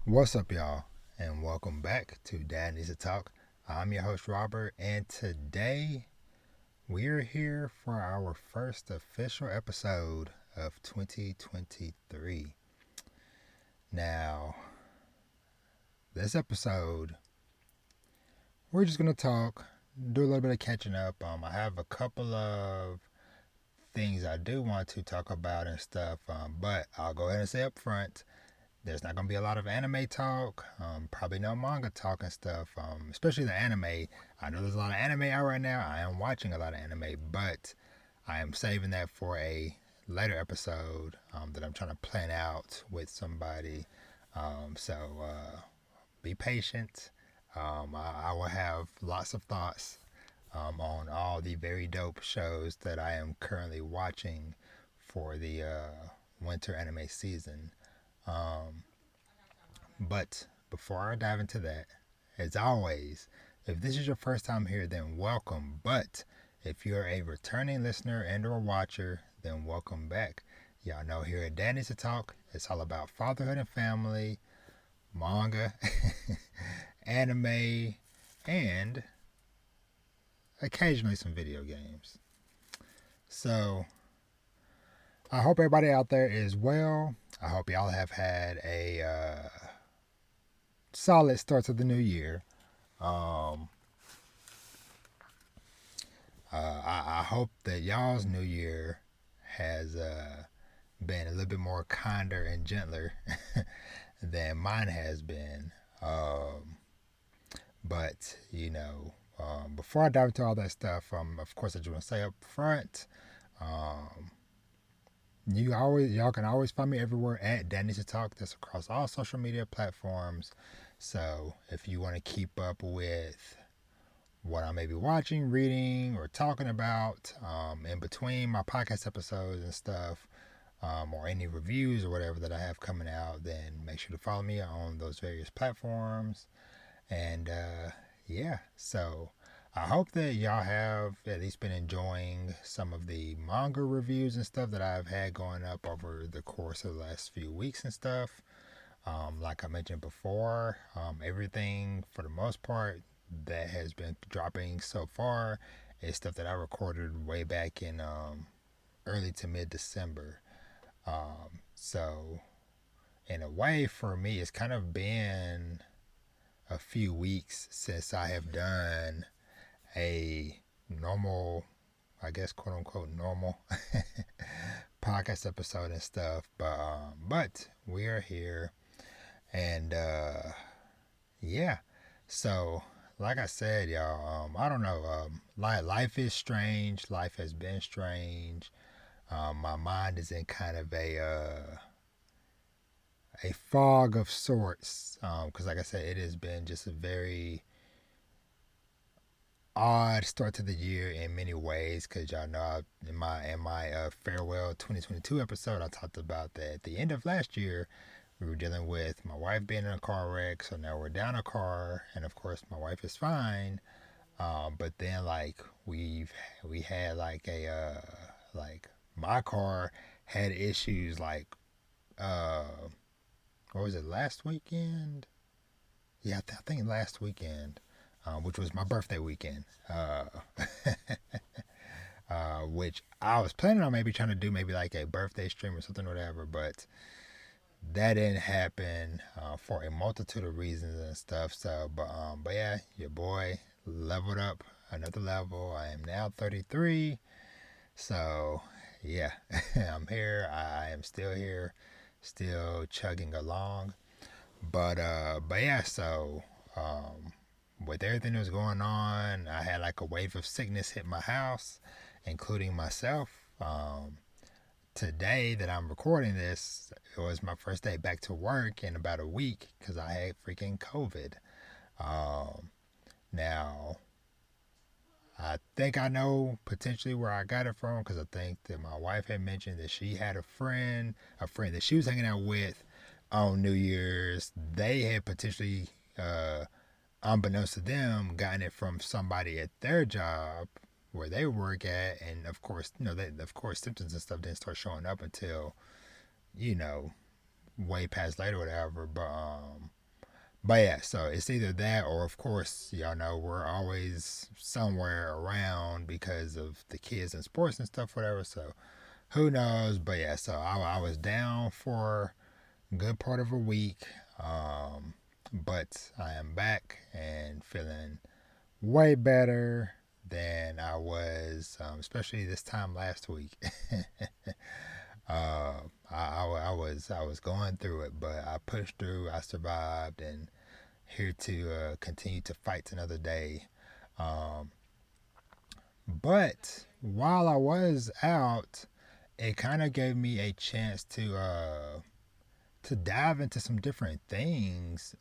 What's up, y'all, and welcome back to Dad Needs to Talk. I'm your host, Robert, and today we're here for our first official episode of 2023. Now, this episode, we're just going to talk, do a little bit of catching up. I have a couple of things I do want to talk about and stuff, but I'll go ahead and say up front, there's not going to be a lot of anime talk, probably no manga talk and stuff, especially the anime. I know there's a lot of anime out right now. I am watching a lot of anime, but I am saving that for a later episode that I'm trying to plan out with somebody. So be patient. I will have lots of thoughts on all the very dope shows that I am currently watching for the winter anime season. Um, but before I dive into that, as always, if this is your first time here, then welcome. But if you're a returning listener and or watcher, then welcome back. Y'all know here at Dad Needs to Talk, it's all about fatherhood and family, manga, anime, and occasionally some video games. So I hope everybody out there is well. I hope y'all have had a solid start to the new year. Um, I hope that y'all's new year has been a little bit more kinder and gentler than mine has been. But before I dive into all that stuff, of course, I just want to say up front, um, y'all can always find me everywhere at Danny's to Talk. That's across all social media platforms. So if you want to keep up with what I may be watching, reading, or talking about in between my podcast episodes and stuff, or any reviews or whatever that I have coming out, then make sure to follow me on those various platforms. And yeah, so I hope that y'all have at least been enjoying some of the manga reviews and stuff that I've had going up over the course of the last few weeks and stuff. Like I mentioned before, everything for the most part that has been dropping so far is stuff that I recorded way back in early to mid December. So, in a way, for me, it's kind of been a few weeks since I have done a normal, I guess, quote unquote, normal podcast episode and stuff. But we are here, and yeah. So, like I said, y'all, I don't know. Life is strange. Life has been strange. My mind is in kind of a fog of sorts. Because, like I said, it has been just a very odd start to the year in many ways. Because y'all know, in my farewell 2022 episode, I talked about that at the end of last year. We were dealing with my wife being in a car wreck, so now we're down a car, and of course my wife is fine. But then like we had like a like my car had issues like uh what was it, last weekend? Yeah, I think last weekend, which was my birthday weekend. Which I was planning on maybe trying to do maybe like a birthday stream or something or whatever, but that didn't happen for a multitude of reasons and stuff. So, but yeah, your boy leveled up another level. I am now 33. So, yeah, I'm here. I am still here, still chugging along. But yeah. So, with everything that was going on, I had like a wave of sickness hit my house, including myself. Today that I'm recording this, it was my first day back to work in about a week because I had freaking COVID. Um, Now, I think I know potentially where I got it from because I think that my wife had mentioned that she had a friend that she was hanging out with on New Year's. They had potentially, unbeknownst to them, gotten it from somebody at their job where they work at, and of course, symptoms and stuff didn't start showing up until you know way past later, whatever. But yeah, so it's either that or, of course, y'all know we're always somewhere around because of the kids and sports and stuff, whatever. So who knows? But yeah, so I was down for a good part of a week, but I am back and feeling way better than I was, especially this time last week. I was going through it, but I pushed through. I survived, and here to continue to fight another day. Um, but while I was out, it kind of gave me a chance to dive into some different things,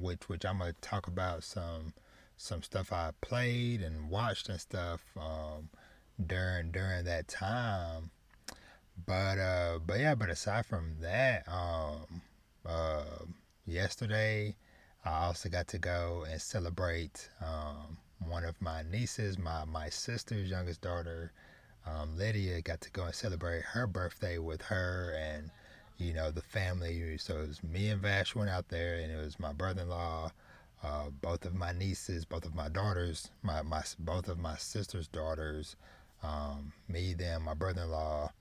which I'm gonna talk about some stuff I played and watched and stuff during that time. But yeah, but aside from that, yesterday I also got to go and celebrate one of my nieces, my sister's youngest daughter, Lydia, got to go and celebrate her birthday with her and the family. So it was me and Vash went out there, and it was my brother-in-law, both of my nieces, both of my daughters, my both of my sister's daughters, me, them, my brother-in-law,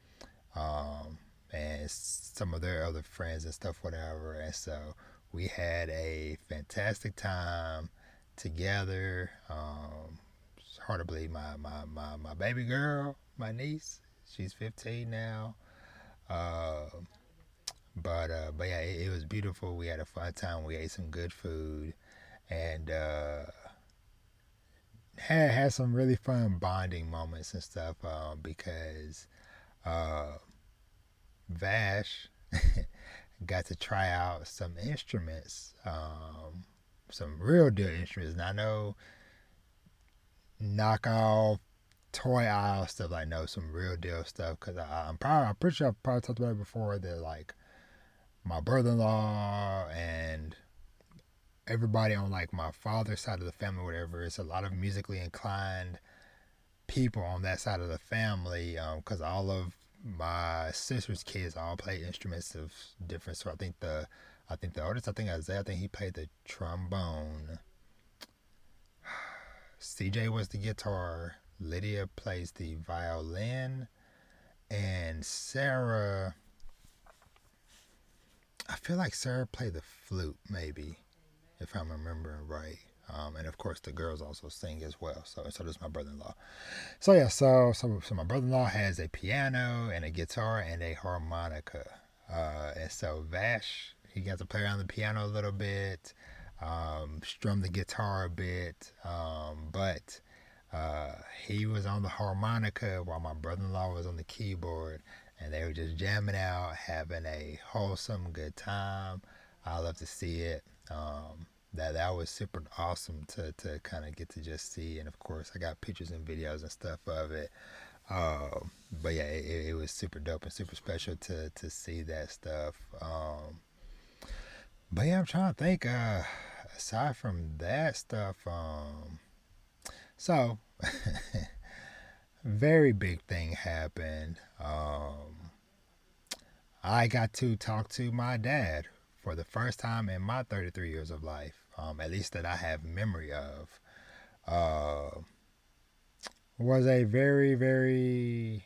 um, and some of their other friends and stuff, whatever. And so we had a fantastic time together. It's hard to believe my baby girl, my niece, she's 15 now. Uh, but yeah, it was beautiful. We had a fun time. We ate some good food and had some really fun bonding moments and stuff. Because uh, Vash got to try out some instruments, some real deal instruments. And I know knockoff toy aisle stuff, like no, some real deal stuff. Because I'm pretty sure I've probably talked about it before. That like my brother-in-law and everybody on like my father's side of the family, whatever, it's a lot of musically inclined people on that side of the family. Because all of my sister's kids all play instruments of different sort. I think the oldest, I think Isaiah, I think he played the trombone. CJ was the guitar. Lydia plays the violin, and Sarah, I feel like Sarah played the flute, maybe, if I'm remembering right. And of course, the girls also sing as well. So does my brother-in-law. So yeah, so my brother-in-law has a piano and a guitar and a harmonica. And so Vash, he got to play around the piano a little bit, strum the guitar a bit, but he was on the harmonica while my brother-in-law was on the keyboard, and they were just jamming out, having a wholesome good time. I love to see it. That was super awesome to kind of get to just see, and of course I got pictures and videos and stuff of it. But yeah, it was super dope and super special to see that stuff. But yeah, I'm trying to think. Aside from that stuff, so very big thing happened. I got to talk to my dad for the first time in my 33 years of life, at least that I have memory of. Uh, was a very, very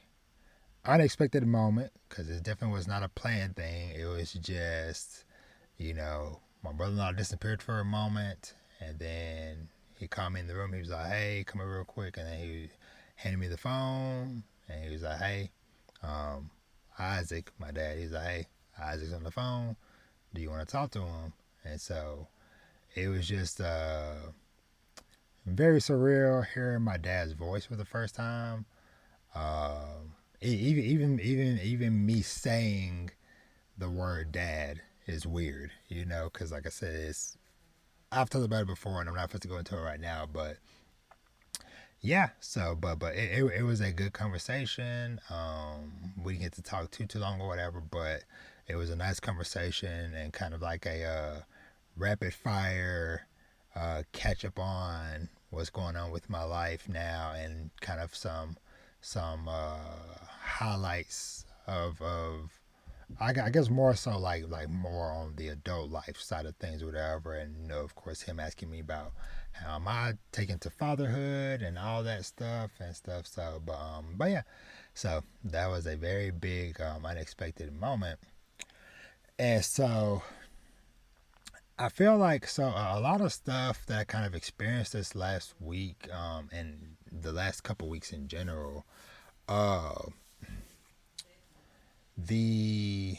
unexpected moment because it definitely was not a planned thing. It was just, my brother in law disappeared for a moment, and then he called me in the room. He was like, "Hey, come over real quick," and then he handed me the phone, and he was like, "Hey, um, Isaac, my dad." He's like, "Hey, Isaac's on the phone. Do you want to talk to him?" And so it was just very surreal hearing my dad's voice for the first time. Even me saying the word dad is weird, because like I said, I've talked about it before, and I'm not supposed to go into it right now, but yeah. So, but it was a good conversation. We didn't get to talk too long or whatever, but it was a nice conversation and kind of like a rapid fire catch up on what's going on with my life now, and kind of some highlights of I guess more so like more on the adult life side of things, whatever. And you know, of course, him asking me about how am I taking to fatherhood and all that stuff and stuff. So, but yeah, so that was a very big unexpected moment. And so I feel like a lot of stuff that I kind of experienced this last week, and the last couple weeks in general, uh, the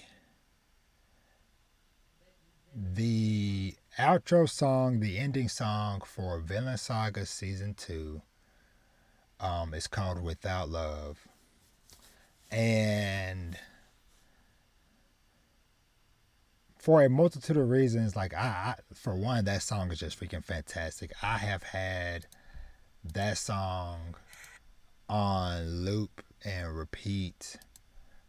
the outro song, the ending song for Vinland Saga Season 2, is called "Without Love," and for a multitude of reasons, like for one, that song is just freaking fantastic. I have had that song on loop and repeat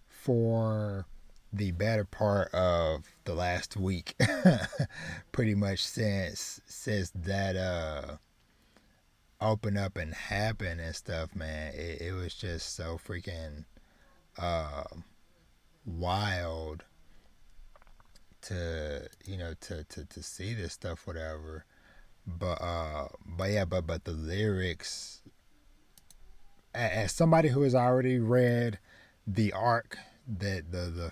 for the better part of the last week. Pretty much since that open up and happen and stuff, man. It was just so freaking uh, wild to to see this stuff, whatever. But yeah, but the lyrics, as somebody who has already read the arc, that the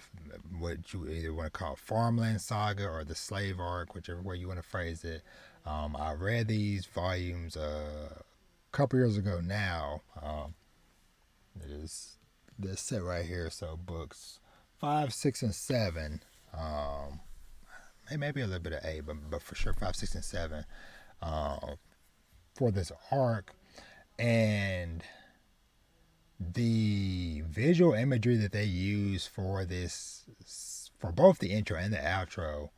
what you either want to call Farmland Saga or the Slave Arc, whichever way you want to phrase it. I read these volumes a couple years ago now. It is this set right here. So books 5, 6, and 7. Um, maybe a little bit of 8, but for sure 5, 6, and 7 uh, for this arc. And the visual imagery that they use for this, for both the intro and the outro,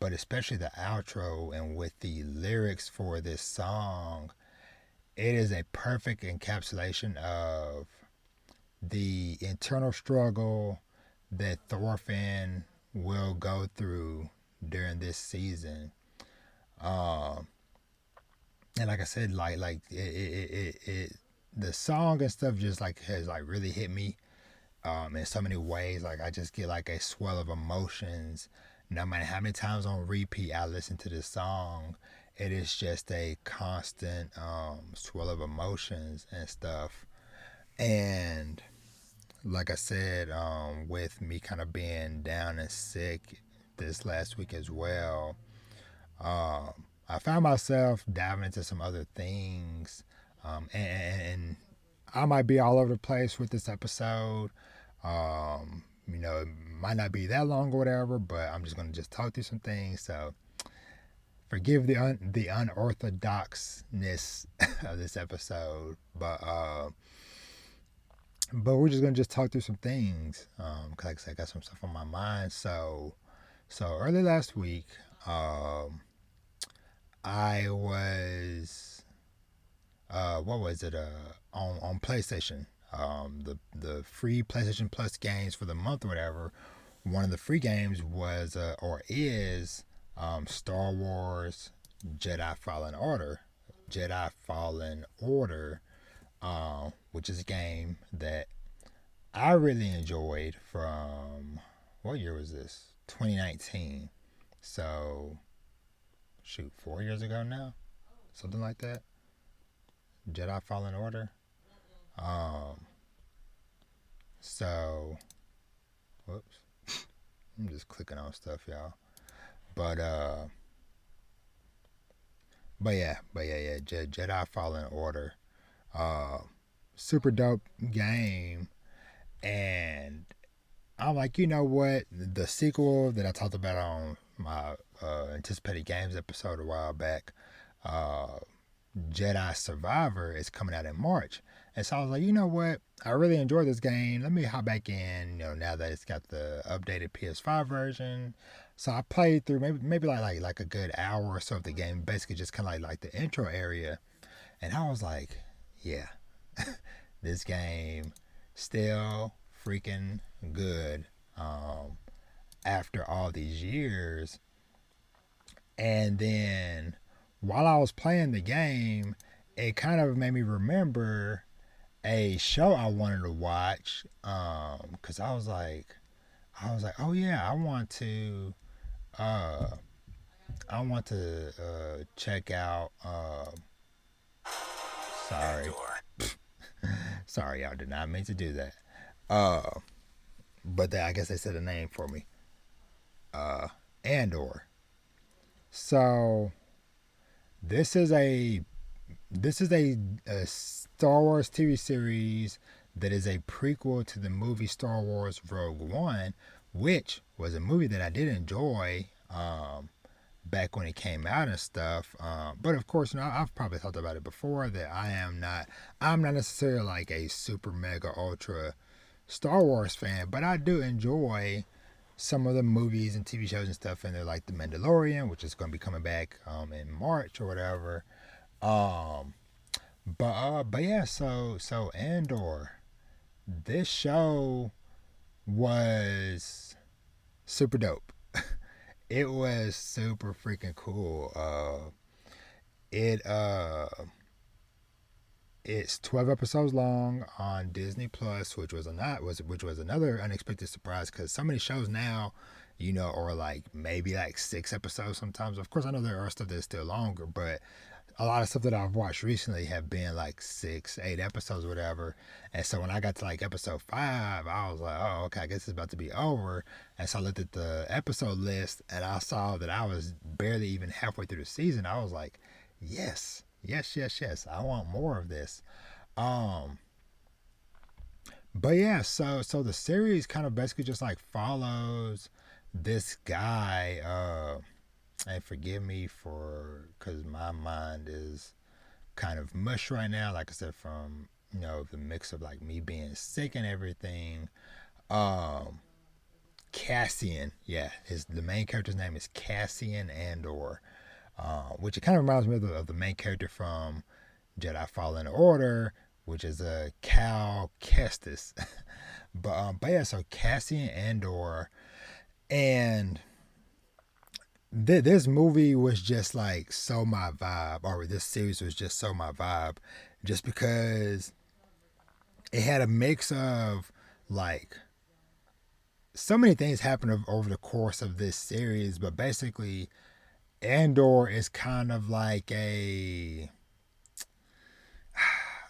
but especially the outro, and with the lyrics for this song, it is a perfect encapsulation of the internal struggle that Thorfinn will go through during this season. Um, and like I said, like it the song and stuff just like has like really hit me in so many ways. Like I just get like a swell of emotions. No matter how many times on repeat I listen to this song, it is just a constant swell of emotions and stuff. And like I said, with me kind of being down and sick this last week as well, I found myself diving into some other things, and I might be all over the place with this episode. It might not be that long or whatever, but I'm just gonna just talk through some things. So forgive the unorthodoxness of this episode, but we're just gonna just talk through some things. Cause like I said, I got some stuff on my mind. So early last week, I was what was it? On PlayStation. The free PlayStation Plus games for the month or whatever. One of the free games was or is Star Wars Jedi Fallen Order. Jedi Fallen Order, which is a game that I really enjoyed from, what year was this? 2019. So, shoot, 4 years ago now? Something like that. Jedi Fallen Order. Um, so, whoops. I'm just clicking on stuff, y'all. But, uh, but yeah. Jedi Fallen Order. Uh, Super dope game. And I'm like, you know what? The sequel that I talked about on my anticipated games episode a while back, uh, Jedi Survivor, is coming out in March. And so I was like, you know what? I really enjoyed this game. Let me hop back in, now that it's got the updated PS5 version. So I played through maybe like a good hour or so of the game, basically just kind of like the intro area. And I was like, yeah, this game still freaking good after all these years. And then while I was playing the game, it kind of made me remember a show I wanted to watch, because I was like, I was like, oh yeah, uh I want to check out sorry. Sorry, y'all did not mean to do that. Uh but I guess they said a name for me. Uh Andor. So this is a a Star Wars TV series that is a prequel to the movie Star Wars Rogue One, which was a movie that I did enjoy back when it came out and stuff. But of course, you know, I've probably talked about it before that I'm not necessarily like a super mega ultra Star Wars fan, but I do enjoy some of the movies and TV shows and stuff, and they're like The Mandalorian, which is going to be coming back in March or whatever. Um, but yeah, so Andor, this show was super dope. It was super freaking cool. It it's 12 episodes long on Disney Plus, which was another unexpected surprise because so many shows now, you know, are like maybe like 6 episodes sometimes. Of course, I know there are stuff that's still longer, but a lot of stuff that I've watched recently have been like 6, 8 episodes, or whatever. And so when I got to like episode 5, I was like, oh, okay, I guess it's about to be over. And so I looked at the episode list and I saw that I was barely even halfway through the season. I was like, yes, yes, yes, yes. I want more of this. Um, but yeah, so the series kind of basically just like follows this guy. And forgive me for because my mind is kind of mush right now. Like I said, from you know the mix of like me being sick and everything. Um, Cassian, yeah, his the main character's name is Cassian Andor, which it kind of reminds me of the main character from Jedi Fallen Order, which is a Cal Kestis. But yeah, so Cassian Andor, and this movie was just like so my vibe, or this series was just so my vibe, just because it had a mix of like so many things happened over the course of this series, but basically Andor is kind of like a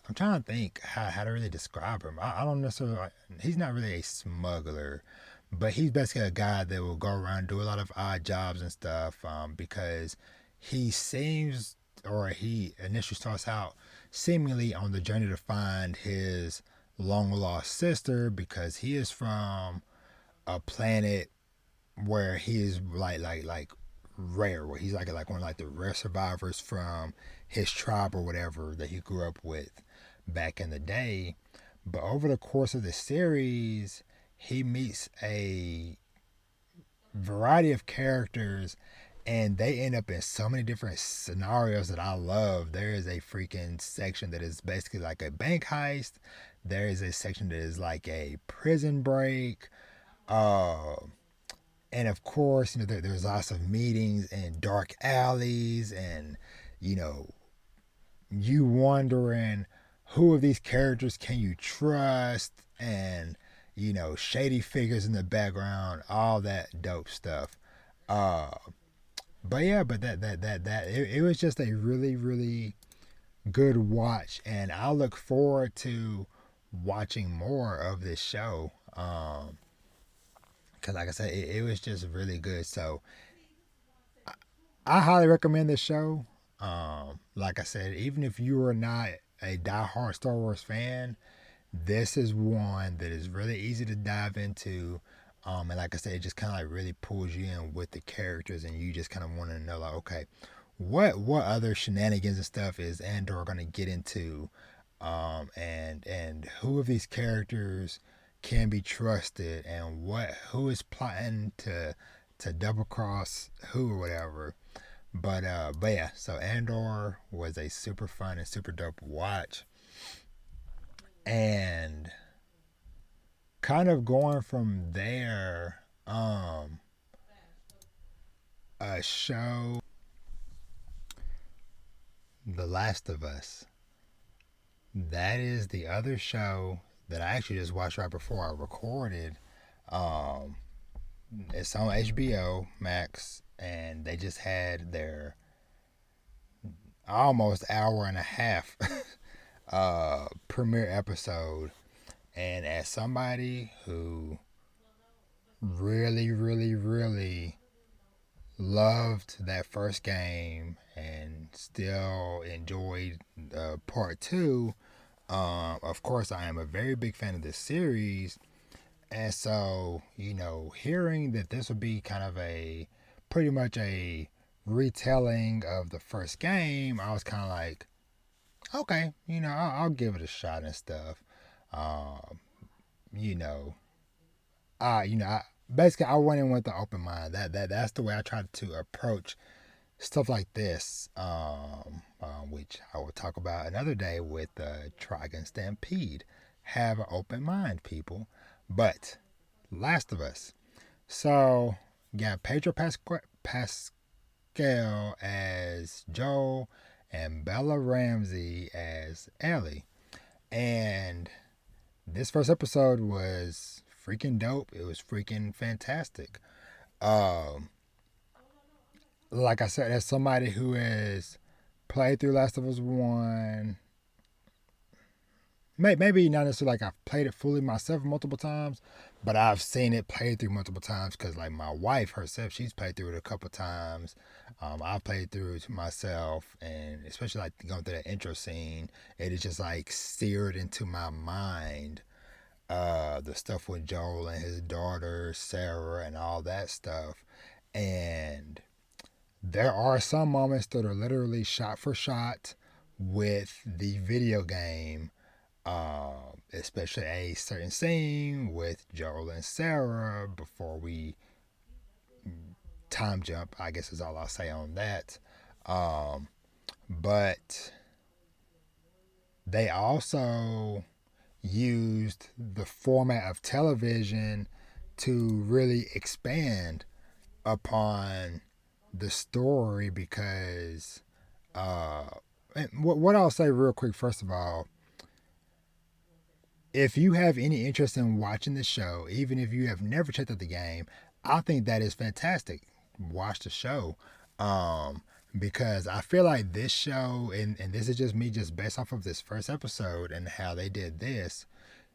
I'm trying to think how to really describe him. I don't necessarily he's not really a smuggler, but he's basically a guy that will go around and do a lot of odd jobs and stuff because he seems or he initially starts out seemingly on the journey to find his long lost sister because he is from a planet where he is like rare, where he's like one of like the rare survivors from his tribe or whatever that he grew up with back in the day. But over the course of the series, he meets a variety of characters and they end up in so many different scenarios that I love. There is a freaking section that is basically like a bank heist. There is a section that is like a prison break. Uh, and of course, you know, there's lots of meetings in dark alleys and, you know, you wondering who of these characters can you trust and you know shady figures in the background, all that dope stuff. uh but yeah, but it was just a really good watch, and I look forward to watching more of this show. Because like I said, it was just really good. So I highly recommend this show. Like I said, even if you are not a diehard Star Wars fan, this is one that is really easy to dive into. And like I said, it just kind of like really pulls you in with the characters, and you just kind of want to know like, okay, what other shenanigans and stuff is Andor going to get into, and who of these characters can be trusted, and who is plotting to double cross who or whatever. But yeah, so Andor was a super fun and super dope watch, and kind of going from there, a show, The Last of Us. That is the other show that I actually just watched right before I recorded. Um, It's on HBO Max, and they just had their almost hour and a half premiere episode. And as somebody who really, really, really loved that first game and still enjoyed part two, of course, I am a very big fan of this series. And so, hearing that this would be kind of a pretty much a retelling of the first game, I was kind of like, okay, I'll give it a shot and stuff. Um, you know, I basically I went in with the open mind. That's the way I try to approach stuff like this, which I will talk about another day with Trigon Stampede. Have an open mind, people. But Last of Us. So got Pedro Pascal as Joel and Bella Ramsey as Ellie. And this first episode was freaking dope. It was freaking fantastic. Um, like I said, as somebody who has played through Last of Us 1, maybe not necessarily like I've played it fully myself multiple times, but I've seen it played through multiple times because like my wife herself, she's played through it a couple times. I've played through it myself, and especially like going through that intro scene, it is just like seared into my mind. The stuff with Joel and his daughter Sarah and all that stuff, and there are some moments that are literally shot for shot with the video game, especially a certain scene with Joel and Sarah before we time jump, I guess is all I'll say on that. Um, but they also used the format of television to really expand upon the story because uh, what I'll say real quick, first of all, if you have any interest in watching the show, even if you have never checked out the game, I think that is fantastic. Watch the show. Um, because I feel like this show, and this is just me, just based off of this first episode and how they did this,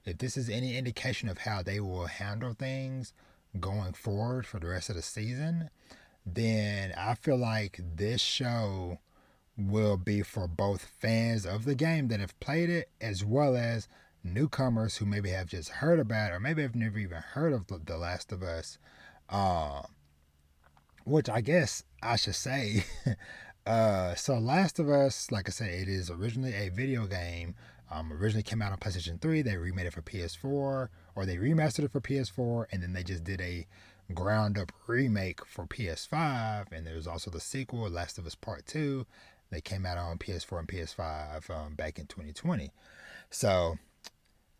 if this is any indication of how they will handle things going forward for the rest of the season, then I feel like this show will be for both fans of the game that have played it as well as newcomers who maybe have just heard about it or maybe have never even heard of The Last of Us. Uh, which I guess I should say. So Last of Us, like I said, it is originally a video game. Originally came out on PlayStation 3. They remade it for PS4, or they remastered it for PS4, and then they just did a ground up remake for PS5. And there's also the sequel, Last of Us Part 2. They came out on PS4 and PS5 back in 2020. So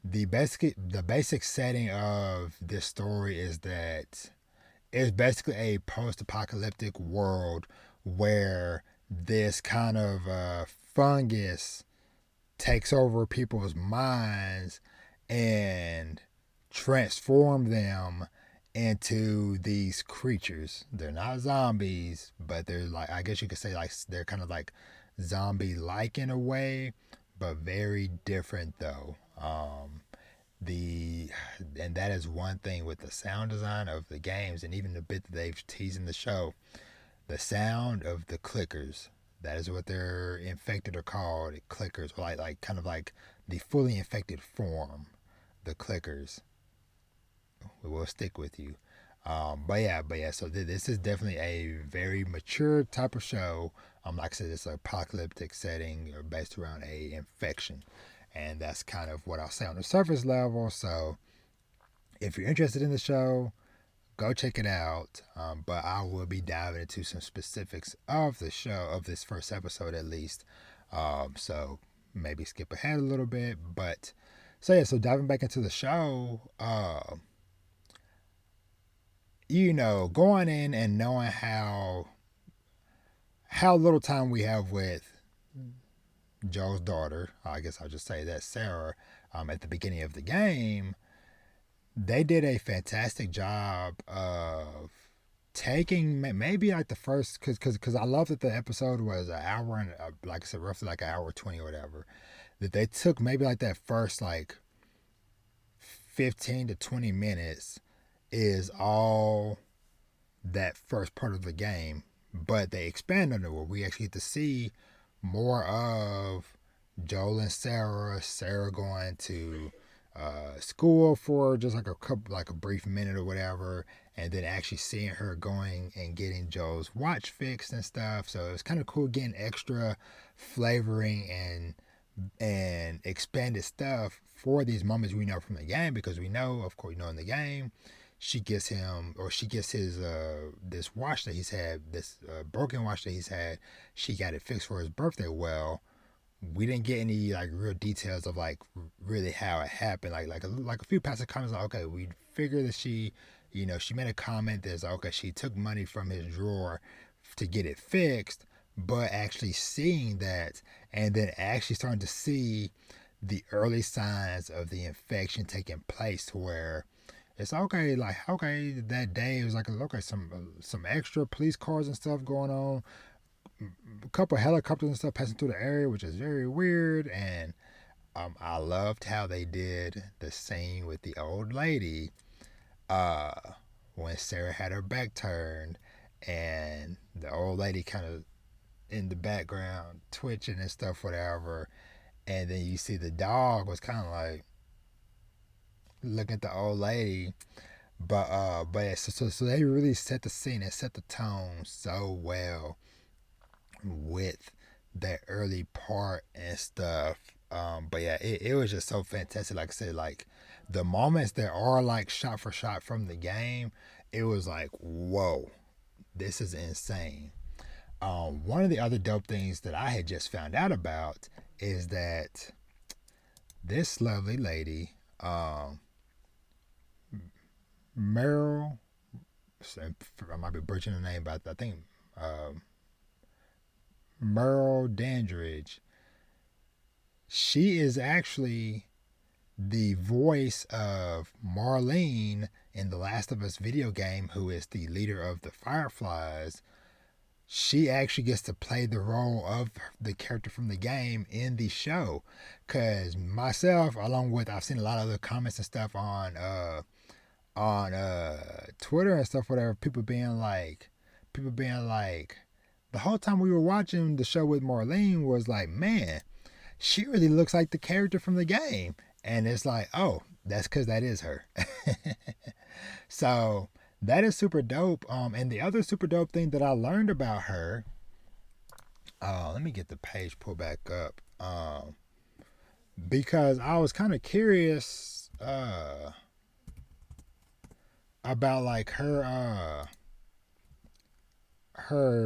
the basic setting of this story is that it's basically a post-apocalyptic world where this kind of fungus takes over people's minds and transform them into these creatures. They're not zombies, but they're like, I guess you could say like they're kind of like zombie-like in a way, but very different though. The and that is one thing with the sound design of the games and even the bit that they've teased in the show, the sound of the clickers. That is what they're infected are called, clickers, or like kind of like the fully infected form, the clickers. We will stick with you. But yeah. So this is definitely a very mature type of show. Like I said, it's an apocalyptic setting based around a infection, and that's kind of what I'll say on the surface level. So if you're interested in the show, go check it out. But I will be diving into some specifics of the show, of this first episode at least. So maybe skip ahead a little bit. But so diving back into the show, going in and knowing how little time we have with Joe's daughter, I guess I'll just say that, Sarah, at the beginning of the game, they did a fantastic job of taking maybe like the first because I love that the episode was an hour and like I said roughly like an hour 20 or whatever, that they took maybe like that first like 15 to 20 minutes is all that first part of the game, but they expand on it where we actually get to see more of Joel and Sarah going to school for just like a couple, like a brief minute or whatever, and then actually seeing her going and getting Joel's watch fixed and stuff. So it's kind of cool getting extra flavoring and expanded stuff for these moments we know from the game, because we know, of course, in the game, she gets his this watch that he's had, this broken watch that he's had. She got it fixed for his birthday. Well, we didn't get any like real details of like really how it happened. Like a few passive comments like, okay, we figure that she made a comment that's like, okay, she took money from his drawer to get it fixed, but actually seeing that and then actually starting to see the early signs of the infection taking place, to where it's okay, like okay, that day it was like okay, some extra police cars and stuff going on, a couple of helicopters and stuff passing through the area, which is very weird. And I loved how they did the scene with the old lady, uh, when Sarah had her back turned, and the old lady kind of in the background twitching and stuff, whatever. And then you see the dog was kind of like looking at the old lady. But yeah, so they really set the scene and set the tone so well with that early part and stuff. But yeah, it was just so fantastic. Like I said, like the moments that are like shot for shot from the game, it was like, whoa, this is insane. One of the other dope things that I had just found out about is that this lovely lady, Meryl, I might be butchering the name, but I think Merle Dandridge, she is actually the voice of Marlene in the Last of Us video game, who is the leader of the Fireflies. She actually gets to play the role of the character from the game in the show. Cause myself, along with I've seen a lot of other comments and stuff on Twitter and stuff, whatever, people being like, the whole time we were watching the show with Marlene was like, man, she really looks like the character from the game. And it's like, oh, that's because that is her. So that is super dope. And the other super dope thing that I learned about her, let me get the page pulled back up. Because I was kind of curious about like her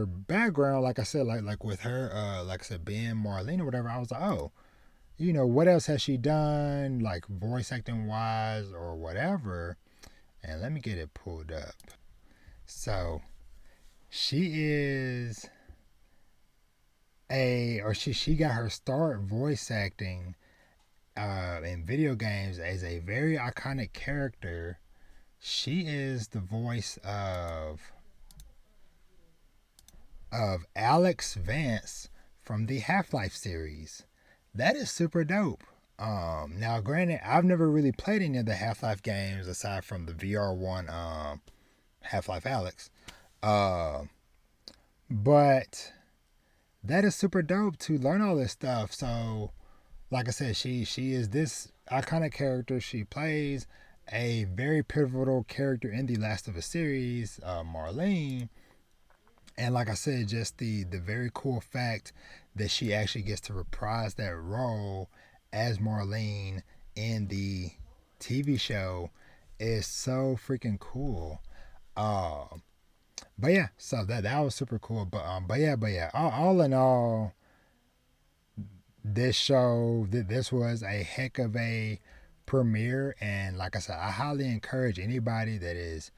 background. Like I said, like with her, like I said, being Marlene or whatever. I was like, oh, what else has she done, like voice acting wise or whatever? And let me get it pulled up. So she is she got her start voice acting in video games as a very iconic character. She is the voice of Alex Vance from the Half-Life series. That is super dope. Now, granted, I've never really played any of the Half-Life games aside from the VR one, Half-Life Alex. But that is super dope to learn all this stuff. So, like I said, she is this iconic character. She plays a very pivotal character in the Last of Us series, Marlene. And like I said, just the very cool fact that she actually gets to reprise that role as Marlene in the TV show is so freaking cool. But yeah, so that was super cool. But yeah, all in all, this show, this was a heck of a premiere. And like I said, I highly encourage anybody that is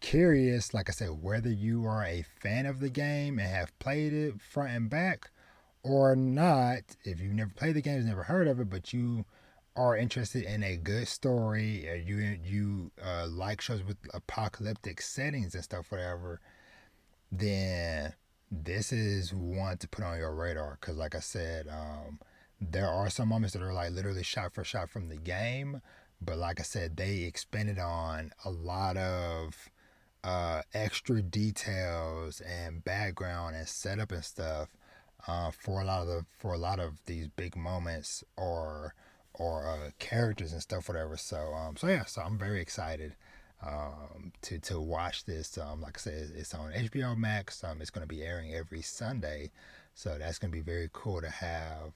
curious, like I said, whether you are a fan of the game and have played it front and back or not. If you've never played the game, never heard of it, but you are interested in a good story, or you like shows with apocalyptic settings and stuff, whatever, then this is one to put on your radar. Because, like I said, there are some moments that are like literally shot for shot from the game, but like I said, they expanded on a lot of extra details and background and setup and stuff for a lot of these big moments or characters and stuff, whatever. So yeah, so I'm very excited to watch this. Like I said, it's on HBO Max. It's going to be airing every Sunday, so that's going to be very cool to have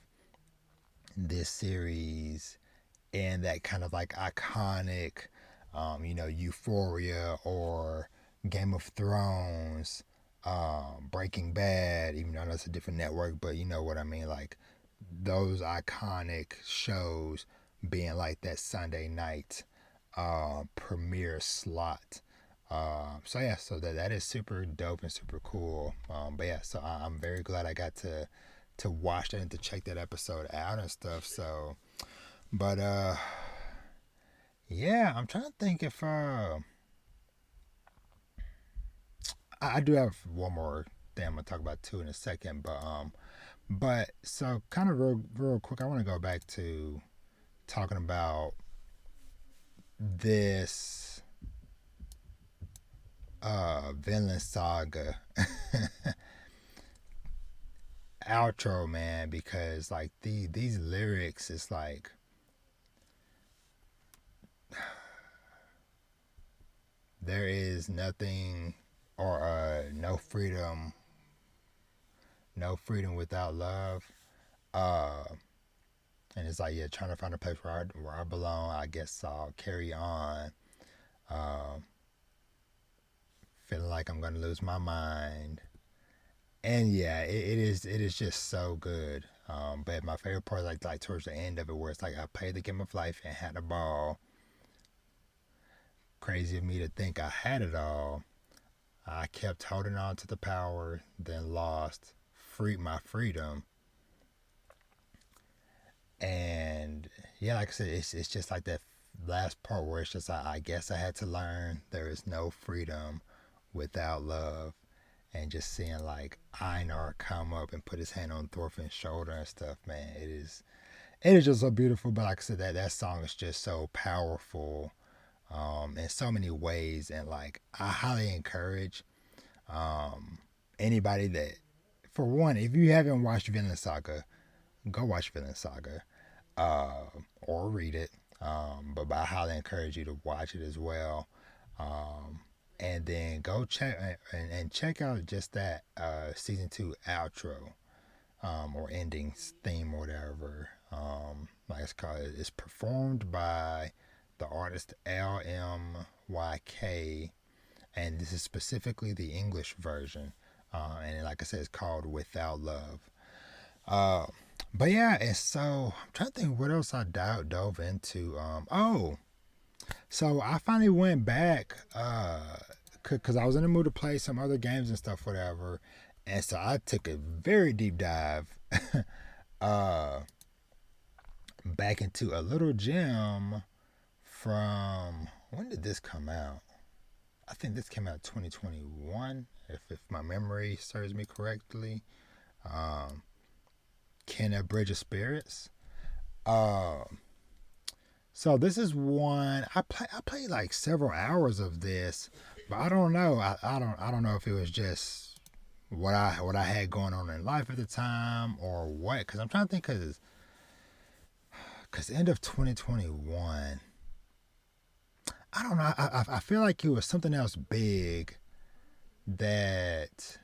this series in that kind of like iconic, Euphoria or Game of Thrones, Breaking Bad. Even though I know it's a different network, but you know what I mean. Like those iconic shows being like that Sunday night premiere slot. So yeah, so that is super dope and super cool. But yeah, so I'm very glad I got to watch that and to check that episode out and stuff. So, but yeah, I'm trying to think if I do have one more thing I'm gonna talk about too in a second, but so kind of real quick, I want to go back to talking about this Vinland Saga outro, man, because like these lyrics, it's like there is nothing or no freedom without love. Uh, and it's like, yeah, trying to find a place where I belong. I guess I'll carry on. Uh, Feeling like I'm gonna lose my mind. And yeah, it is just so good. But my favorite part, like towards the end of it, where it's like I played the game of life and had a ball. Crazy of me to think I had it all. I kept holding on to the power, then lost, freed my freedom. And yeah, like I said, it's just like that last part where it's just I guess I had to learn there is no freedom without love. And just seeing like Einar come up and put his hand on Thorfinn's shoulder and stuff, man, it is just so beautiful. But like I said, that song is just so powerful in so many ways, and like I highly encourage anybody that, for one, if you haven't watched Vinland Saga, go watch Vinland Saga or read it. But I highly encourage you to watch it as well. And then go check and check out just that season 2 outro or ending theme or whatever. Like it's called. It's performed by the artist LMYK, and this is specifically the English version. And like I said, it's called Without Love. Uh, but yeah, and so I'm trying to think what else I dove into. So I finally went back because I was in the mood to play some other games and stuff, whatever. And so I took a very deep dive uh, back into a little gem from, when did this come out? I think this came out 2021, if my memory serves me correctly. Um, Kenna Bridge of Spirits. Um, So this is one I played like several hours of this, but I don't know. I don't know if it was just what I had going on in life at the time or what. Because I'm trying to think. Because end of 2021, I don't know. I feel like it was something else big that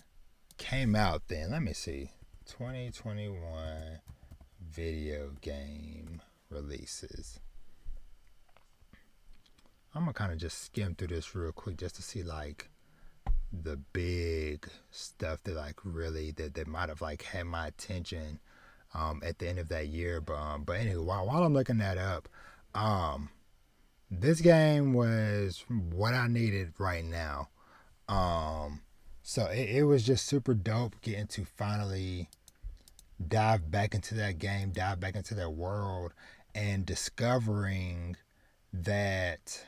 came out then. Let me see. 2021 video game releases. I'm gonna kind of just skim through this real quick just to see like the big stuff that like really that might have like had my attention at the end of that year. But anyway, while I'm looking that up, this game was what I needed right now. So it was just super dope getting to finally dive back into that game, dive back into that world, and discovering that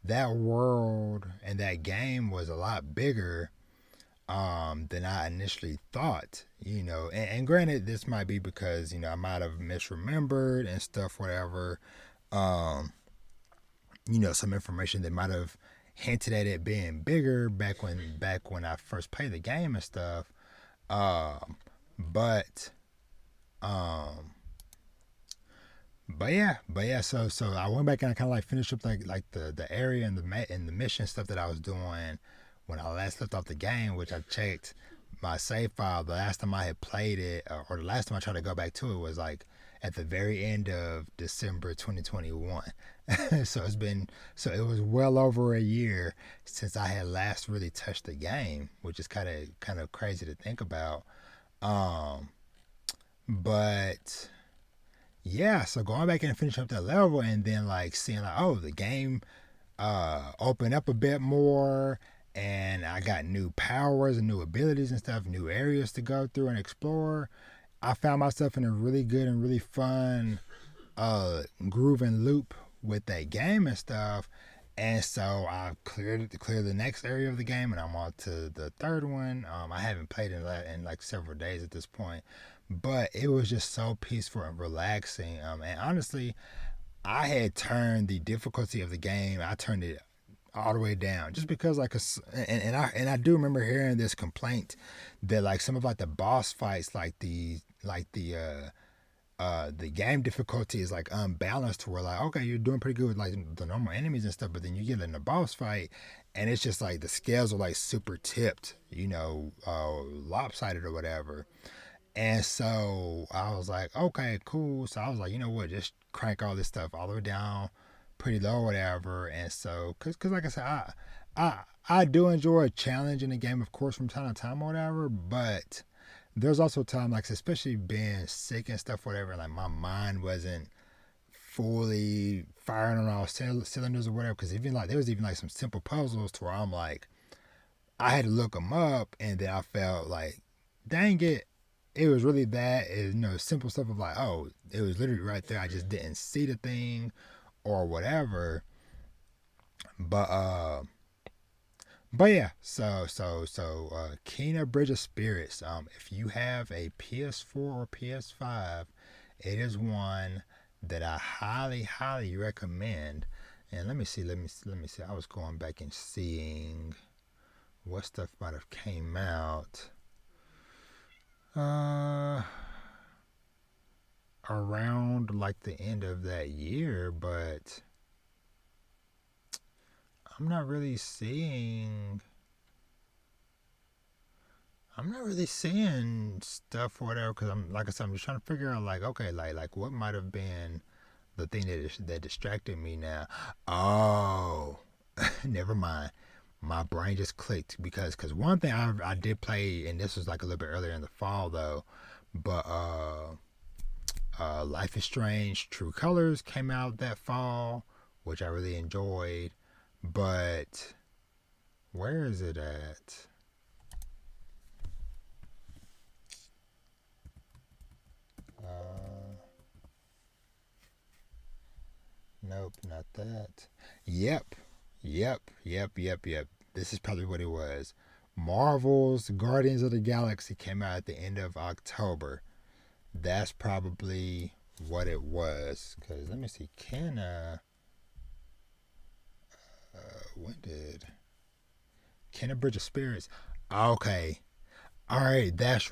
that world and that game was a lot bigger than I initially thought, and granted, this might be because, I might have misremembered and stuff, whatever. Um, some information that might have hinted at it being bigger back when I first played the game and stuff. Um, but um, but yeah. So I went back and I kind of like finished up like the area and the mission stuff that I was doing when I last left off the game, which I checked my save file. The last time I had played it, or the last time I tried to go back to it, was like at the very end of December 2021. So it was well over a year since I had last really touched the game, which is kind of crazy to think about. Um, but yeah, so going back and finishing up that level and then like seeing like, oh, the game opened up a bit more, and I got new powers and new abilities and stuff, new areas to go through and explore. I found myself in a really good and really fun groove and loop with that game and stuff. And so I cleared the next area of the game, and I'm on to the third one. I haven't played in like several days at this point, but it was just so peaceful and relaxing. And honestly, I had turned the difficulty of the game. I turned it all the way down just because and I do remember hearing this complaint that like some of like the boss fights, the game difficulty is like unbalanced to where like, okay, you're doing pretty good with like the normal enemies and stuff, but then you get in the boss fight and it's just like the scales are like super tipped, lopsided or whatever. And so I was like, okay, cool. So I was like, you know what, just crank all this stuff all the way down pretty low or whatever. And so cause like I said, I do enjoy a challenge in the game, of course, from time to time or whatever, but there's also time, like especially being sick and stuff, whatever. Like my mind wasn't fully firing on all cylinders or whatever. Because even like there was even like some simple puzzles to where I'm like, I had to look them up, and then I felt like, dang it, it was really that. Simple stuff of like, oh, it was literally right there. I just didn't see the thing or whatever. But yeah, so Kena Bridge of Spirits. If you have a PS4 or PS5, it is one that I highly, highly recommend. And let me see. I was going back and seeing what stuff might have came out uh around like the end of that year, but I'm not really seeing I'm not really seeing stuff or whatever, because I'm like I said, I'm just trying to figure out like, okay, like what might have been the thing that distracted me now. Oh, never mind. My brain just clicked because one thing I did play, and this was like a little bit earlier in the fall though, but Life is Strange True Colors came out that fall, which I really enjoyed. But where is it at? Uh, nope, not that. Yep, yep. This is probably what it was. Marvel's Guardians of the Galaxy came out at the end of October. That's probably what it was. Cause let me see, when did Kenna Bridge of Spirits? Okay, all right, that's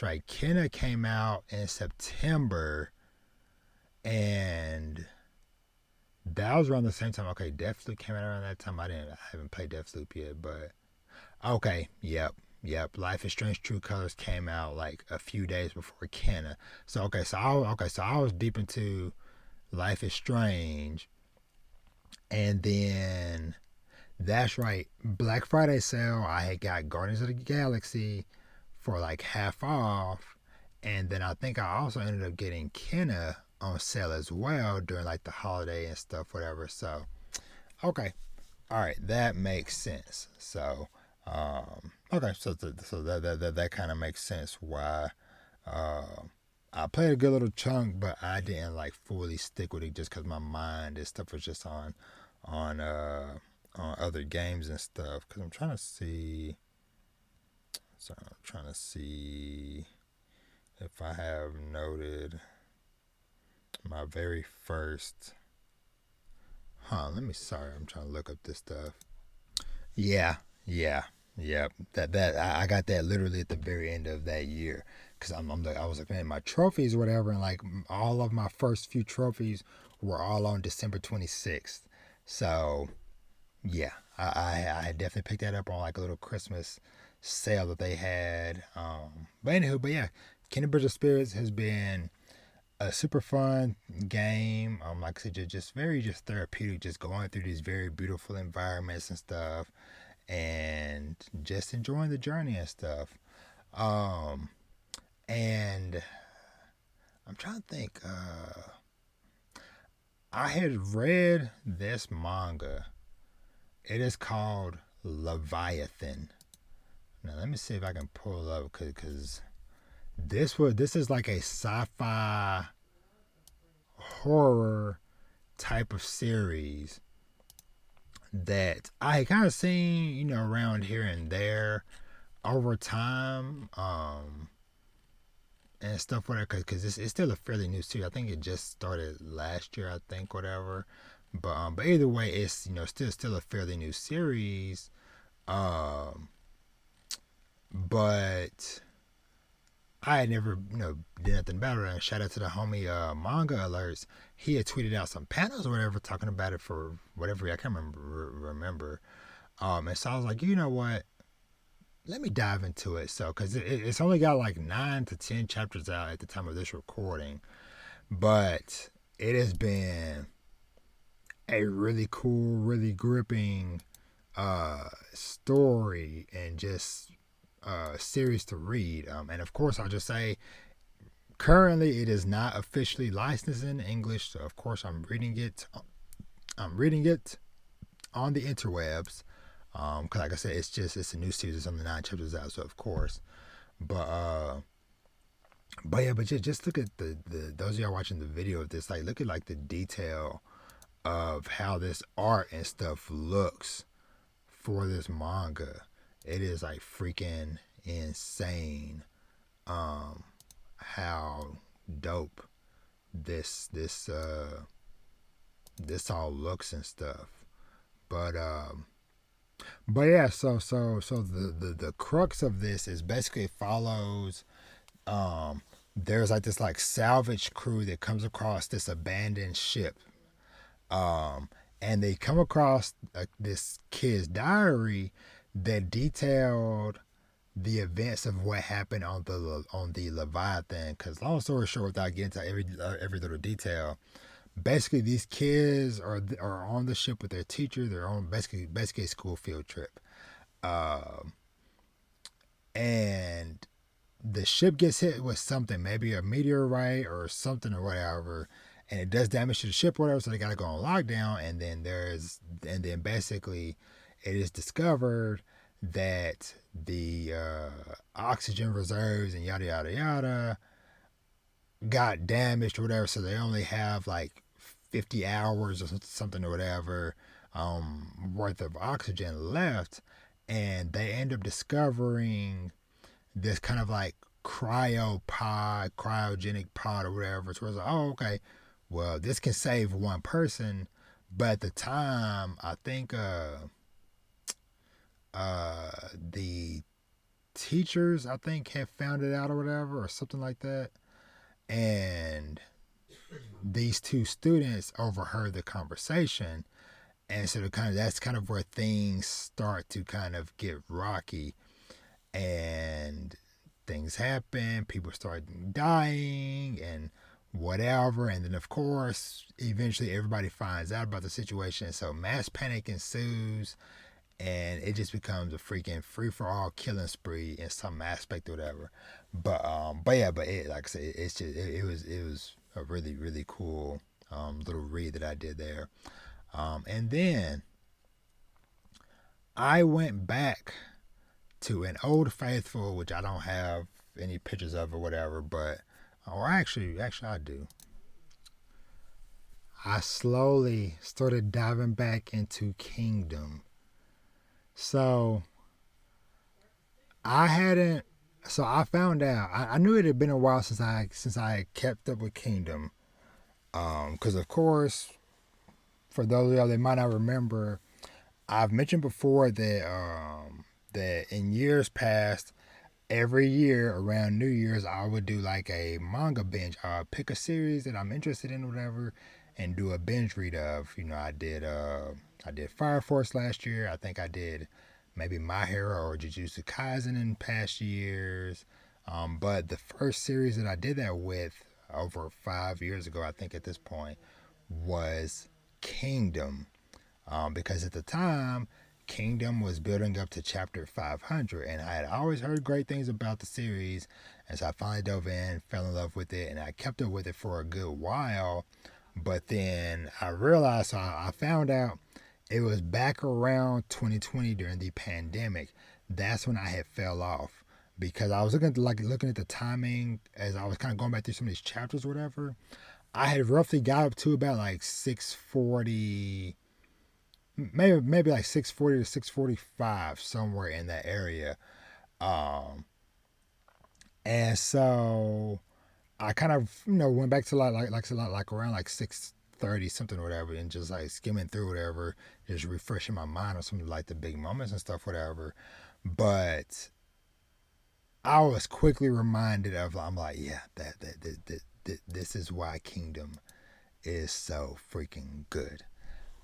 right. Kenna came out in September, and that was around the same time. Okay, Deathloop came out around that time. I haven't played Deathloop yet, but okay, yep. Life is Strange True Colors came out like a few days before Kenna. So I was deep into Life is Strange, and then that's right, Black Friday sale. I had got Guardians of the Galaxy for like half off, and then I think I also ended up getting Kenna on sale as well during like the holiday and stuff, whatever. So okay, all right, that makes sense. So okay, so that kind of makes sense why uh, I played a good little chunk, but I didn't like fully stick with it just because my mind and stuff was just on uh on other games and stuff. Because I'm trying to see. So I'm trying to see if I have noted my very first. Let me. Sorry, I'm trying to look up this stuff. Yeah, yeah, yeah. I got that literally at the very end of that year because I was like, man, my trophies or whatever, and like all of my first few trophies were all on December 26th. So yeah, I definitely picked that up on like a little Christmas sale that they had. But anywho, but yeah, Kingdom Bridge of Spirits has been a super fun game. Like I said, just very just therapeutic, just going through these very beautiful environments and stuff, and just enjoying the journey and stuff. Um, and I'm trying to think. I had read this manga. It is called Leviathan. Now let me see if I can pull up because this is like a sci-fi horror type of series that I kind of seen, around here and there over time, and stuff like that. Because it's still a fairly new series. I think it just started last year, I think, whatever. But either way, it's still a fairly new series. But I had never, did nothing about it. And shout out to the homie Manga Alerts. He had tweeted out some panels or whatever talking about it for whatever I can't remember. And so I was like, you know what? Let me dive into it. So, because it's only got like 9 to 10 chapters out at the time of this recording, but it has been a really cool, really gripping story and just series to read. And of course, I'll just say, currently it is not officially licensed in English, so of course I'm reading it. I'm reading it on the interwebs. Cause like I said, it's a new series. It's only 9 chapters out, so of course. But yeah, but just look at the those of y'all watching the video of this. Like, look at like the detail of how this art and stuff looks for this manga. It is like freaking insane. How dope this all looks and stuff. But yeah, so the crux of this is basically it follows there's like this like salvage crew that comes across this abandoned ship. And they come across this kid's diary that detailed the events of what happened on the Leviathan. Because long story short, without getting into every little detail, basically these kids are on the ship with their teacher. They're on basically a school field trip, and the ship gets hit with something, maybe a meteorite or something or whatever, and it does damage to the ship or whatever. So they got to go on lockdown, and then basically it is discovered that the oxygen reserves and yada yada yada got damaged or whatever. So they only have like 50 hours or something or whatever worth of oxygen left, and they end up discovering this kind of like cryogenic pod or whatever. So it's like, oh, okay, well, this can save one person. But at the time, I think the teachers, I think, had found it out or whatever, or something like that. And these two students overheard the conversation. And so that's kind of where things start to kind of get rocky. And things happen, people start dying and whatever, and then of course eventually everybody finds out about the situation, so mass panic ensues, and it just becomes a freaking free-for-all killing spree in some aspect or whatever. But yeah, but it, like I said, it's just it was a really really cool little read that I did there. And then I went back to an old faithful, which I don't have any pictures of or whatever, but Or actually, I do. I slowly started diving back into Kingdom. So I hadn't. So I found out. I knew it had been a while since I had kept up with Kingdom. Because of course, for those of y'all that might not remember, I've mentioned before that in years past, every year around New Year's, I would do like a manga binge. I would pick a series that I'm interested in, or whatever, and do a binge read of. I did Fire Force last year. I think I did maybe My Hero or Jujutsu Kaisen in past years. But the first series that I did that with over 5 years ago, I think at this point, was Kingdom. Because at the time, Kingdom was building up to chapter 500, and I had always heard great things about the series, and so I finally dove in, fell in love with it, and I kept up with it for a good while. But then I realized, so I found out it was back around 2020 during the pandemic. That's when I had fell off because I was looking at the timing as I was kind of going back through some of these chapters, or whatever. I had roughly got up to about like 640, maybe like 640 to 645, somewhere in that area. Um, and so I kind of went back to like around like 630 something or whatever, and just like skimming through whatever, just refreshing my mind on some of like the big moments and stuff, whatever. But I was quickly reminded of, I'm like, yeah, that this is why Kingdom is so freaking good,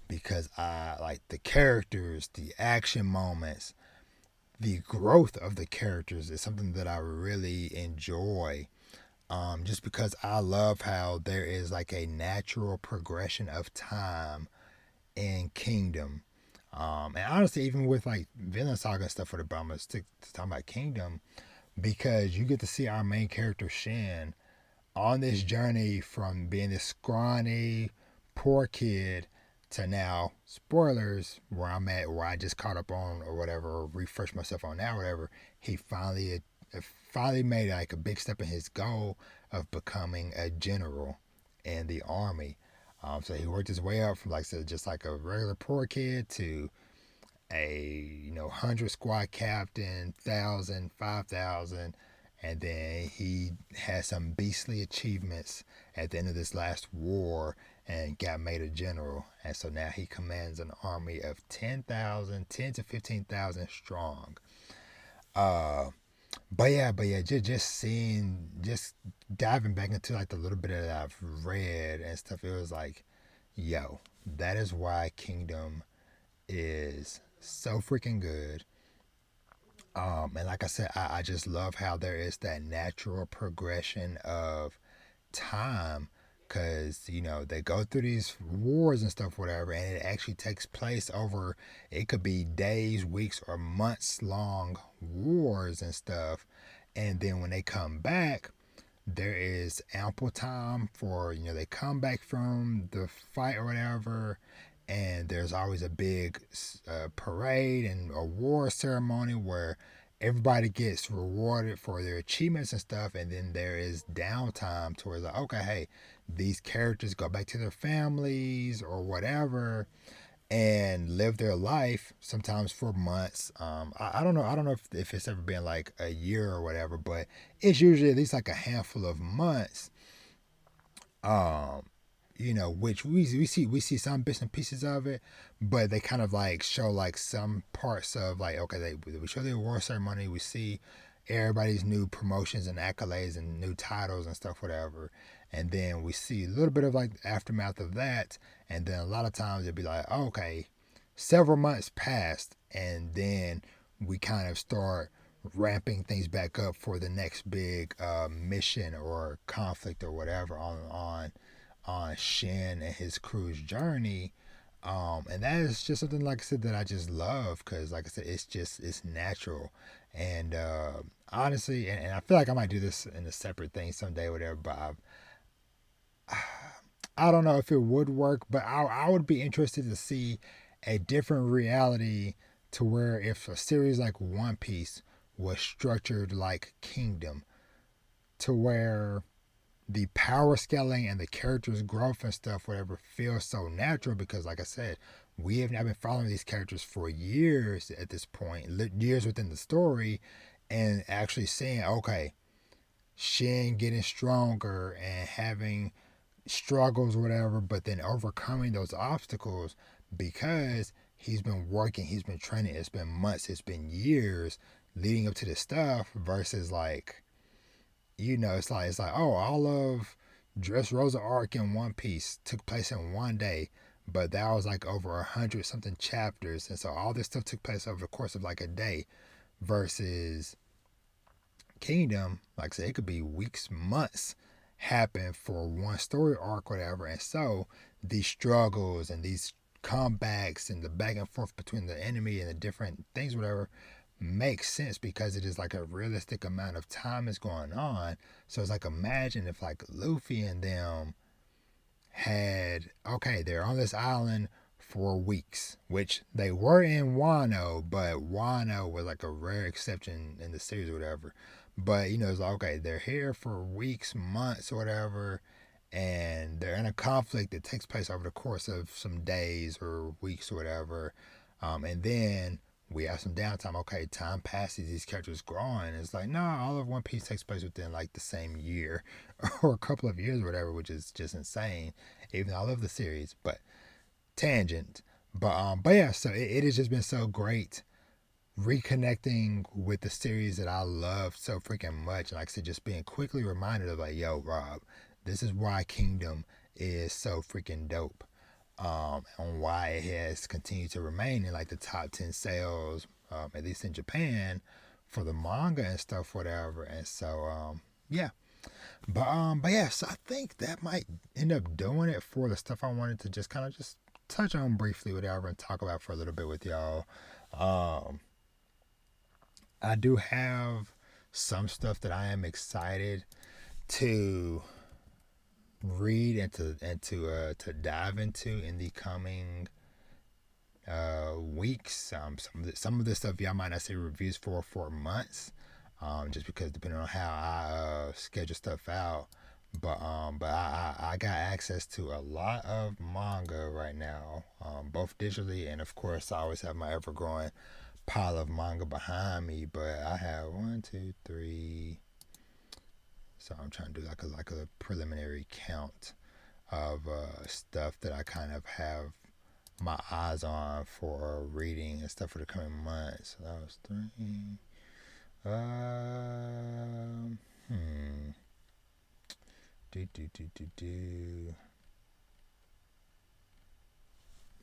because I like the characters, the action moments, the growth of the characters is something that I really enjoy. Just because I love how there is like a natural progression of time in Kingdom. And honestly, even with like Vinland Saga and stuff for the but I'm gonna stick to talking about Kingdom, because you get to see our main character Shin on this journey from being this scrawny, poor kid to now, spoilers, where I'm at, where I just caught up on or whatever, or refreshed myself on that, or whatever. He finally made like a big step in his goal of becoming a general in the army. So he worked his way up from, like I said, just like a regular poor kid to a 100 squad captain, 1,000, 5,000, and then he had some beastly achievements at the end of this last war and got made a general. And so now he commands an army of 10 to 15,000 strong. Uh, but yeah, just diving back into like the little bit that I've read and stuff, it was like, yo, that is why Kingdom is so freaking good. And like I said, I just love how there is that natural progression of time, because they go through these wars and stuff, whatever, and it actually takes place over, it could be days, weeks, or months long wars and stuff. And then when they come back, there is ample time for, they come back from the fight or whatever, and there's always a big parade and a war ceremony where everybody gets rewarded for their achievements and stuff. And then there is downtime towards like, okay, hey, these characters go back to their families or whatever and live their life, sometimes for months. I don't know. I don't know if it's ever been like a year or whatever, but it's usually at least like a handful of months. Um, which we see some bits and pieces of it, but they kind of like show like some parts of, like, okay, we show the award ceremony, we see everybody's new promotions and accolades and new titles and stuff, whatever, and then we see a little bit of like the aftermath of that, and then a lot of times it'd be like, okay, several months passed, and then we kind of start ramping things back up for the next big mission or conflict or whatever on Shin and his crew's journey. And that is just something, like I said, that I just love, because like I said, it's natural. And honestly, and I feel like I might do this in a separate thing someday, whatever, but I don't know if it would work, but I would be interested to see a different reality, to where if a series like One Piece was structured like Kingdom, to where the power scaling and the characters' growth and stuff, whatever, feels so natural because, like I said, we have now been following these characters for years at this point, years within the story, and actually seeing, okay, Shin getting stronger and having struggles, whatever, but then overcoming those obstacles because he's been working, he's been training, it's been months, it's been years leading up to this stuff versus like, it's like oh, all of Dressrosa arc in One Piece took place in one day, but that was like over 100 something chapters, and so all this stuff took place over the course of like a day versus Kingdom, like I said, it could be weeks, months happen for one story arc, whatever. And so these struggles and these comebacks and the back and forth between the enemy and the different things, whatever, makes sense because it is like a realistic amount of time is going on. So it's like imagine if like Luffy and them had okay, they're on this island for weeks, which they were in Wano, but Wano was like a rare exception in the series or whatever. But it's like okay, they're here for weeks, months, or whatever, and they're in a conflict that takes place over the course of some days or weeks or whatever. And then we have some downtime. Okay, time passes, these characters growing. It's like, no, all of One Piece takes place within like the same year or a couple of years or whatever, which is just insane. Even though I love the series, but tangent. But yeah, so it has just been so great reconnecting with the series that I love so freaking much. And like I said, just being quickly reminded of like, yo, Rob, this is why Kingdom is so freaking dope. On why it has continued to remain in like the top 10 sales, at least in Japan, for the manga and stuff, whatever. And so, yeah. But yeah, so I think that might end up doing it for the stuff I wanted to just kind of just touch on briefly, whatever, and talk about for a little bit with y'all. I do have some stuff that I am excited to read and to dive into in the coming weeks. Some of this stuff y'all might not see reviews for months, just because depending on how I schedule stuff out. But I got access to a lot of manga right now, both digitally and of course I always have my ever growing pile of manga behind me. But I have 1, 2, 3. So I'm trying to do like a preliminary count of stuff that I kind of have my eyes on for reading and stuff for the coming months. So that was 3. Hmm. Do.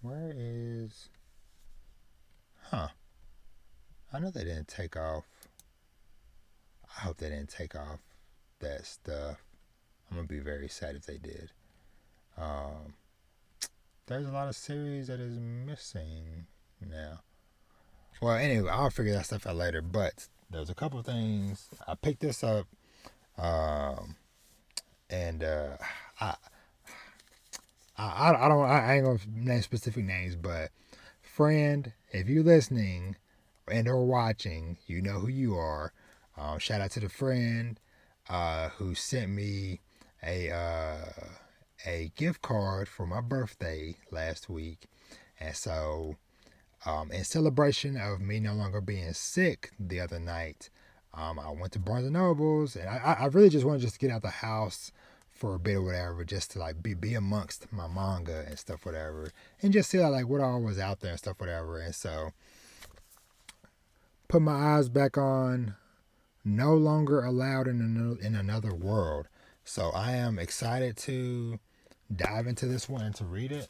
Where is? Huh. I know they didn't take off. I hope they didn't take off that stuff. I'm gonna be very sad if they did. There's a lot of series that is missing now. Well, anyway, I'll figure that stuff out later. But there's a couple things. I picked this up, and I, I ain't gonna name specific names, but friend, if you're listening and or watching, you know who you are. Shout out to the friend who sent me a gift card for my birthday last week, and so in celebration of me no longer being sick the other night, I went to Barnes and Nobles, and I really just wanted to get out the house for a bit or whatever, just to like be amongst my manga and stuff, whatever, and just see like what all was out there and stuff, whatever. And so put my eyes back on No Longer Allowed in Another World. So I am excited to dive into this one and to read it.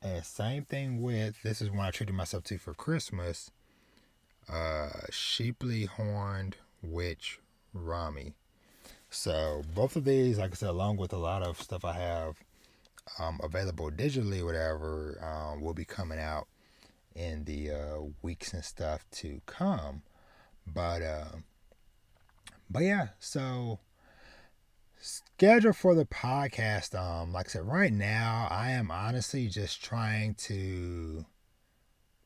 And same thing with, this is one I treated myself to for Christmas, Sheeply Horned Witch Rami. So both of these, like I said, along with a lot of stuff I have available digitally, whatever, will be coming out in the weeks and stuff to come. But yeah, so schedule for the podcast. Like I said, right now I am honestly just trying to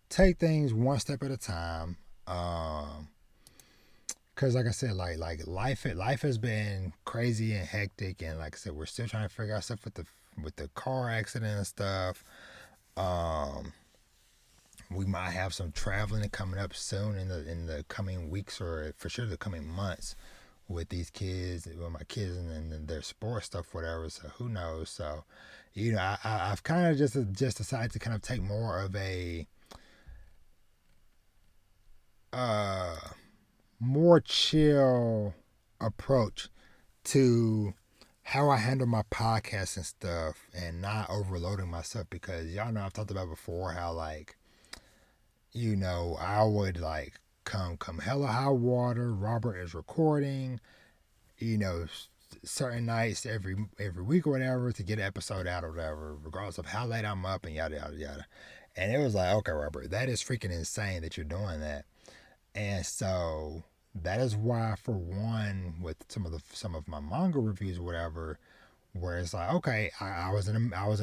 take things one step at a time. Cause like I said, life has been crazy and hectic, and like I said, we're still trying to figure out stuff with the car accident and stuff. Um, we might have some traveling coming up soon in the coming weeks, or for sure the coming months, with these kids, with my kids, and their sports stuff, whatever. So who knows? So, I've kind of just decided to kind of take more of a uh more chill approach to how I handle my podcast and stuff, and not overloading myself, because y'all know I've talked about before how, like, I would, like, come hell or high water, Robert is recording, you know, certain nights every week or whatever, to get an episode out or whatever, regardless of how late I'm up and yada yada yada. And it was like, okay, Robert, that is freaking insane that you're doing that. And so that is why, for one, with some of my manga reviews or whatever, where it's like, okay, I was in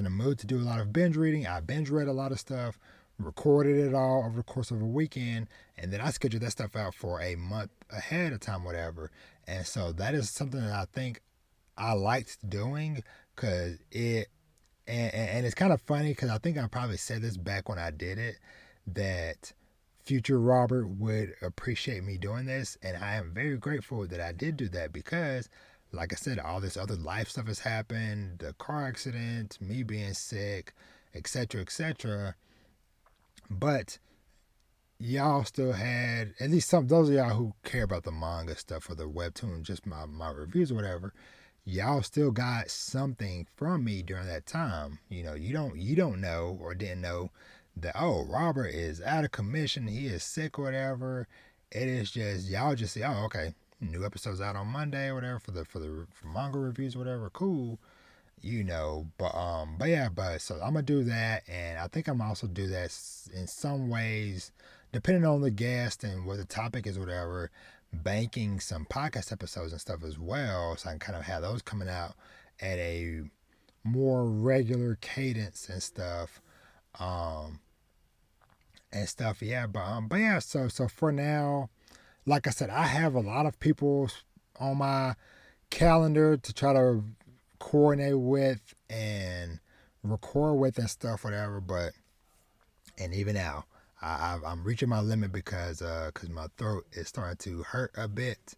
a mood to do a lot of binge reading. I binge read a lot of stuff, recorded it all over the course of a weekend, and then I scheduled that stuff out for a month ahead of time, whatever. And so that is something that I think I liked doing, because and it's kind of funny, because I think I probably said this back when I did it, that future Robert would appreciate me doing this, and I am very grateful that I did do that, because, like I said, all this other life stuff has happened, the car accident, me being sick, etc., etc. But y'all still had, at least some, those of y'all who care about the manga stuff or the webtoon, just my reviews or whatever, y'all still got something from me during that time. You don't know or didn't know that, oh, Robert is out of commission, he is sick or whatever. It is just, y'all just say, oh, okay, new episodes out on Monday or whatever, for manga reviews or whatever, cool. But yeah, but so I'm gonna do that, and I think I'm also do that in some ways, depending on the guest and what the topic is, whatever, banking some podcast episodes and stuff as well, so I can kind of have those coming out at a more regular cadence and stuff. um yeah, but yeah, so for now, like I said, I have a lot of people on my calendar to try to coordinate with and record with and stuff, whatever. But, and even now, I'm reaching my limit, because my throat is starting to hurt a bit,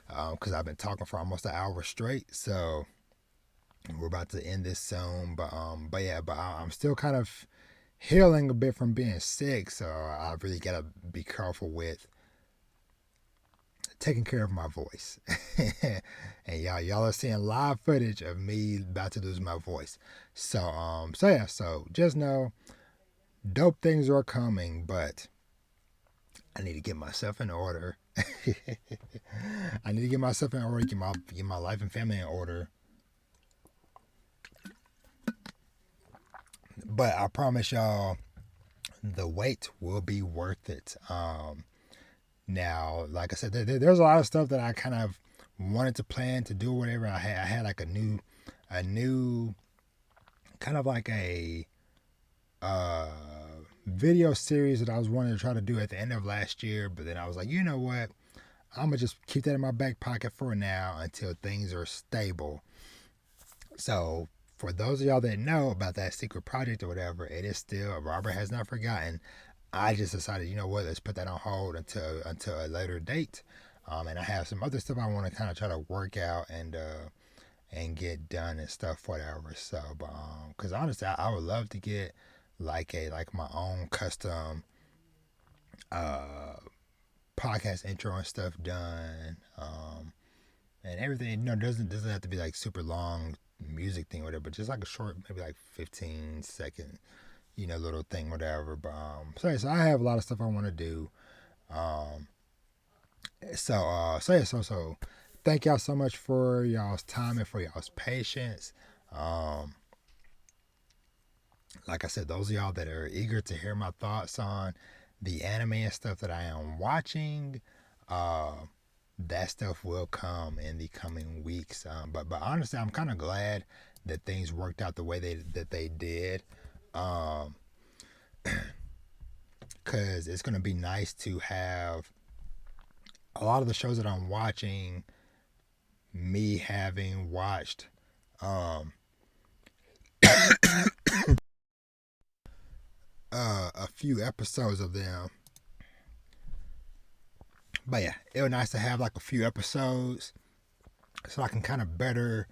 because I've been talking for almost an hour straight. So we're about to end this soon. But yeah, I'm still kind of healing a bit from being sick, so I really gotta be careful with taking care of my voice. And y'all are seeing live footage of me about to lose my voice. So yeah, so just know, dope things are coming, but I need to get myself in order. I need to get myself in order, get my life and family in order. But I promise y'all, the wait will be worth it. Now, like I said, there's a lot of stuff that I kind of wanted to plan to do, whatever. I had like a new kind of like a video series that I was wanting to try to do at the end of last year, but then I was like, you know what? I'm gonna just keep that in my back pocket for now until things are stable. So for those of y'all that know about that secret project or whatever, it is still, Robert has not forgotten. I just decided, you know what, let's put that on hold until a later date. And I have some other stuff I want to kind of try to work out and get done and stuff, whatever. So, but because honestly, I would love to get like my own custom uh podcast intro and stuff done. And everything, doesn't have to be like super long music thing, whatever, but just like a short, maybe like 15-second, little thing, whatever. But so I have a lot of stuff I want to do. Um, so thank y'all so much for y'all's time and for y'all's patience. Um, like I said, those of y'all that are eager to hear my thoughts on the anime and stuff that I am watching, that stuff will come in the coming weeks. But honestly, I'm kind of glad that things worked out the way they did. Because it's going to be nice to have a lot of the shows that I'm watching, me having watched um, a few episodes of them. But yeah, it was nice to have like a few episodes so I can kind of better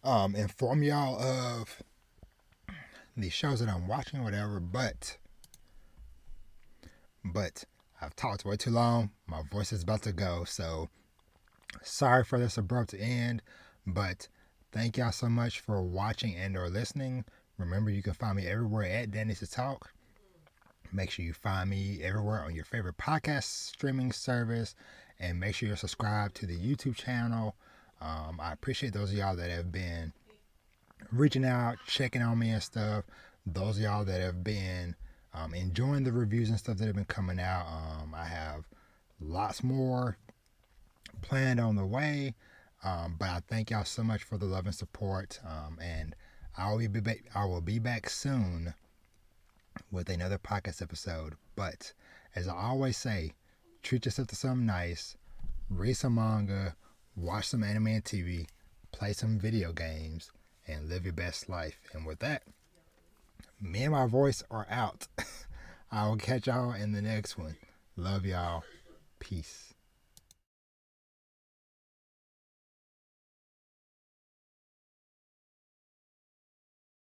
inform y'all of these shows that I'm watching or whatever. But I've talked way too long. My voice is about to go, so sorry for this abrupt end. But thank y'all so much for watching and or listening. Remember, you can find me everywhere at Danny's to Talk. Make sure you find me everywhere on your favorite podcast streaming service, and make sure you're subscribed to the YouTube channel. I appreciate those of y'all that have been reaching out, checking on me and stuff. Those of y'all that have been enjoying the reviews and stuff that have been coming out. I have lots more planned on the way. But I thank y'all so much for the love and support. And I will be back soon with another podcast episode. But as I always say, treat yourself to something nice, read some manga, watch some anime and TV, play some video games, and live your best life. And with that, me and my voice are out. I will catch y'all in the next one. Love y'all. Peace.